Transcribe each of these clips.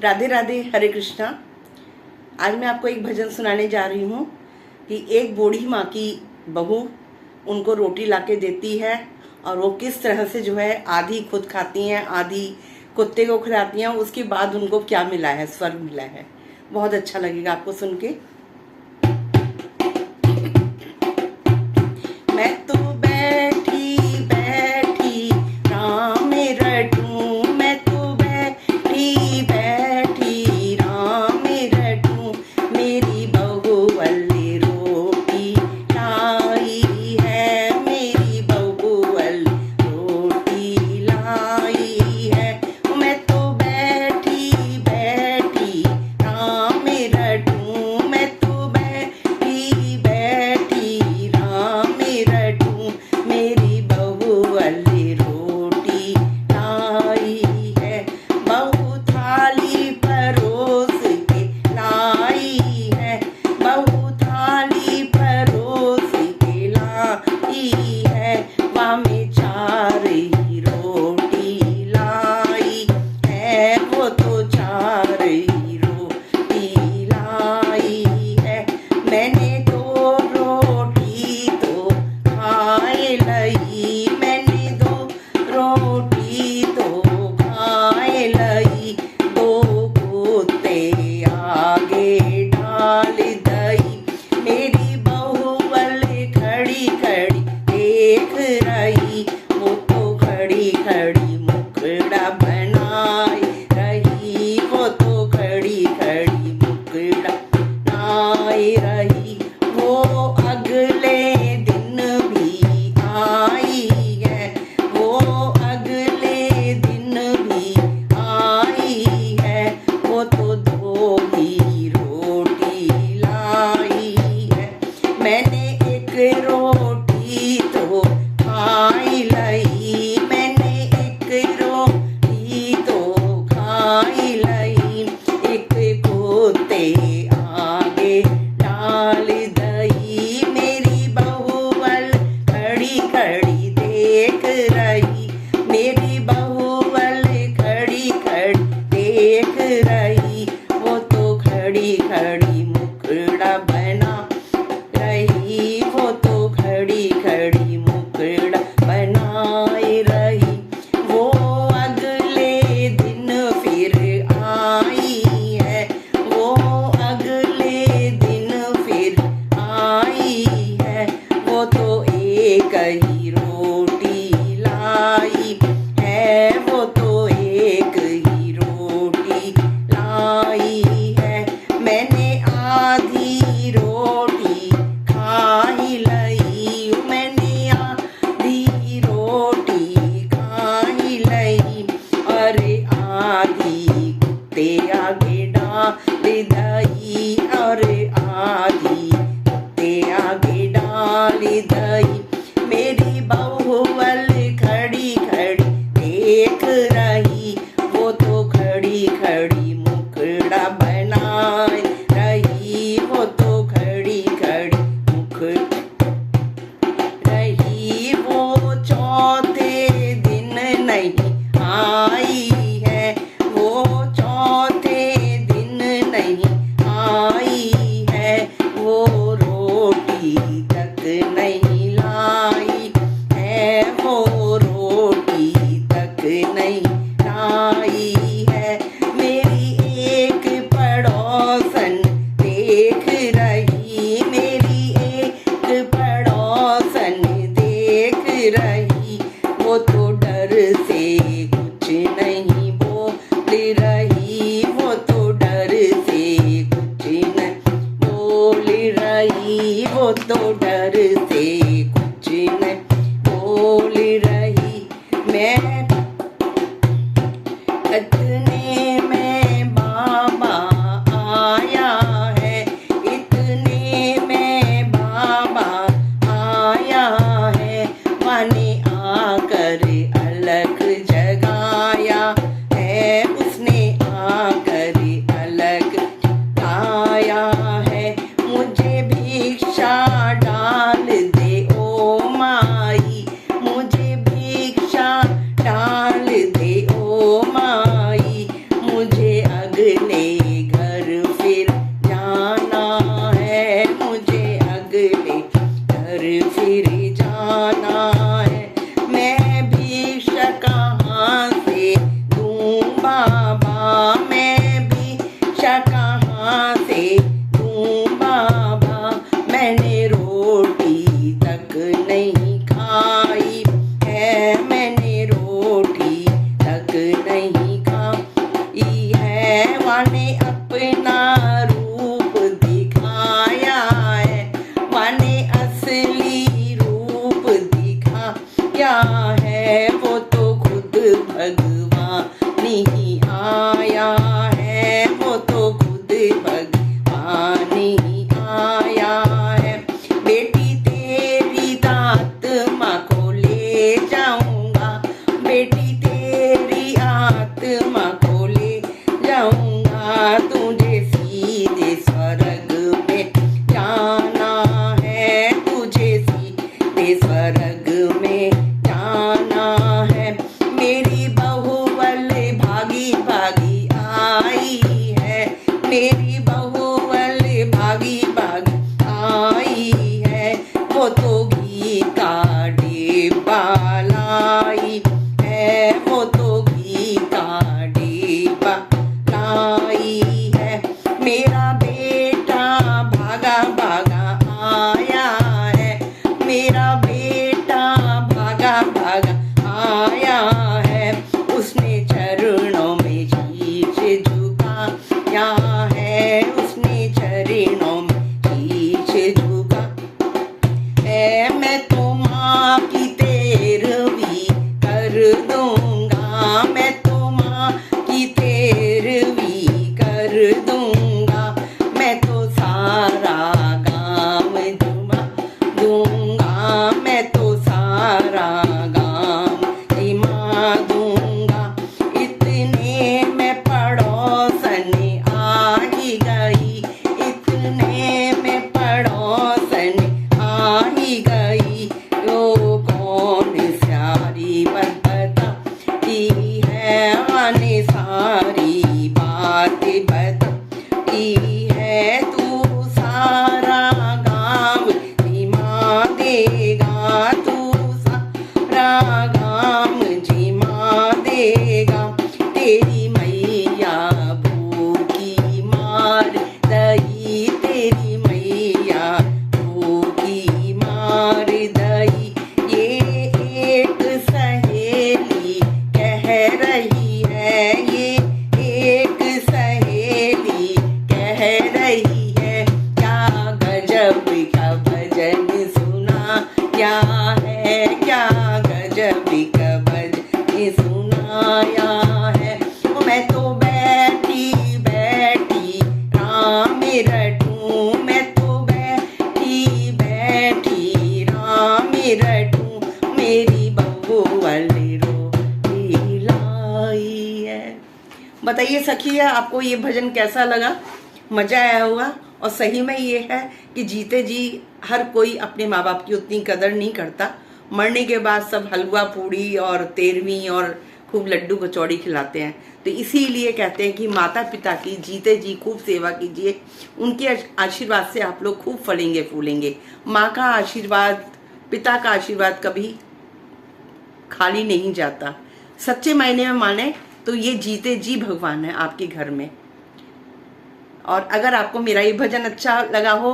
राधे राधे, हरे कृष्णा। आज मैं आपको एक भजन सुनाने जा रही हूँ कि एक बूढ़ी माँ की बहू उनको रोटी लाके देती है और वो किस तरह से जो है आधी खुद खाती हैं, आधी कुत्ते को खिलाती हैं। उसके बाद उनको क्या मिला है, स्वर्ग मिला है। बहुत अच्छा लगेगा आपको सुन के। मैं तो बैठी बैठी राम रटूं, मैं तो बैठी बैठी राम रटूं, मेरी बहू वाली रोटी लाई है, मेरी बहू वाली रोटी लाई है। मैं तो बैठी बैठी राम रटूं, मैं तो बैठी बैठी राम रटूं, मेरी बहू वाली रोटी लाई है। बहू थाली परोस के लाई है, बहू थाली परोस के लाई है। वामे चार ही रोटी लाई है, वो तो चार ही रोटी लाई है। मैंने दो रोटी तो खाए लई, मैंने दो रोटी तो खाए लई, दो कुत्ते आगे डाल दई, मेरी बहू वाले खड़ी खड़ी देख रही, वो तो खड़ी खड़ी मुखड़ा बनाए रही, वो तो खड़ी खड़ी मुखड़ा बनाए रही। वो अगले दिन भी आई है, वो अगले दिन भी आई है, वो तो दो ही रोटी लाई है। मैंने एक रोटी तो खाई लई, मैंने एक रोटी तो खाई लई, एक कुत्ते आगे डाल दई, मेरी बहू वाल खड़ी खड़ी देख रही, मेरी बहू वाल खड़ी खड़ी देख रही, वो तो खड़ी खड़ी मुखड़ा बना रही, वो तो खड़ी खड़ी मुखड़ा बनाए रही। वो अगले दिन फिर आई है, वो अगले दिन फिर आई है, वो तो एक ही रोटी लाई है, वो तो एक ही रोटी लाई है। मैंने आधी रोटी खाई लई, मैंने आधी रोटी खाई लई, अरे आधी कुत्ते आगे डाल दई, अरे आधी कुत्ते आगे डाल दई, मेरी बहू वाली खड़ी खड़ी देख रही, वो तो खड़ी खड़ी मुखड़ा बनाए रही, वो तो खड़ी खड़ी मुखड़ा रही। वो चौथे दिन नहीं आई है, वो चौथे दिन नहीं आई है, वो रोटी तक नहीं लाई है, वो रोटी तक नहीं लाई है। मेरी एक पड़ोसन देख रही, मेरी एक पड़ोसन देख रही, वो तो डर से कुछ नहीं बोल रही, वो तो डर से कुछ नहीं बोल रही, वो तो डर से कुछ नहीं बोल रही। मैं इतने में बाबा आया है, इतने में बाबा आया है, माने आकर अलग जगाया है, उसने आकर अलग जगाया है। मुझे भिक्षा डाल दे ओ माई, मुझे भिक्षा डाल दे ओ माई, मुझे अगले घर फिर जाना है, मुझे अगले घर फिर जाना है। मैं भिक्षा कहाँ से दूँ बाबा, मैं भिक्षा कहाँ से दूँ बाबा। मैंने रोटी तक नहीं खाई है, मैंने रोटी तक नहीं खाई है। वाने अपना रूप दिखाया है, वाने असली रूप दिखाया है। वो तो खुद भगवान ही आया है, वो तो खुद भगवान ही आया है। बेटी तेरी आत्मा को ले जाऊंगा, बेटी तेरी आत्मा को ले जाऊंगा। तुझे सीधे स्वर्ग में जाना है, तुझे सीधे स्वर्ग में जाना है। मेरी बहू वाले भागी भागी आई है, मेरी बहू वाले भागी भागी आई है। वो तो घी का डिब्बा लाई है, वो तो घी का डिब्बा लाई है। मेरा बेटा भागा भागा आया है, मेरा बेटा भागा भागा आया है। उसने चरणों में शीश झुकाया है, उसने चरणों में शीश झुका है। मैं तो माँ की तेरवी कर दूंगा, मैं तो माँ की तेरवी कर दूंगा। मैं तो सारा गाँव घुमा दूंगा, मैं तो सारा गाँव घुमा दूंगा। इतने में पड़ोसन आ ही गई, इतने में पड़ोसन आ ही गई। वो कौन सारी बात बताती है, आने सारी बात बताती है। तू सारा गाँव जिमा देगा, तू सारा गाँव जिमा देगा। तेरी मैया भूखी मार दई, तेरी मैया भूखी मार दई। ये एक सहेली कह रही है, ये एक सहेली कह रही है। क्या गजब का भजन सुना क्या है, क्या गजब का भजन सुनाया है। मैं तो बैठी बैठी राम रटूं, मैं तो बैठी बैठी राम रटूं। मेरी बहू वाली रोटी लाई है। बताइए सखिया, आपको ये भजन कैसा लगा? मजा आया होगा। और सही में ये है कि जीते जी हर कोई अपने माँ बाप की उतनी कदर नहीं करता। मरने के बाद सब हलवा पूड़ी और तेरवी और खूब लड्डू कचौड़ी खिलाते हैं। तो इसीलिए कहते हैं कि माता पिता की जीते जी खूब सेवा कीजिए, उनके आशीर्वाद से आप लोग खूब फलेंगे फूलेंगे। माँ का आशीर्वाद, पिता का आशीर्वाद कभी खाली नहीं जाता। सच्चे मायने में माने तो ये जीते जी भगवान है आपके घर में। और अगर आपको मेरा ये भजन अच्छा लगा हो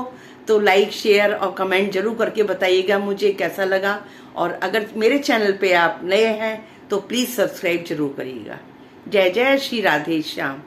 तो लाइक शेयर और कमेंट जरूर करके बताइएगा मुझे कैसा लगा। और अगर मेरे चैनल पे आप नए हैं तो प्लीज़ सब्सक्राइब जरूर करिएगा। जय जय श्री राधे श्याम।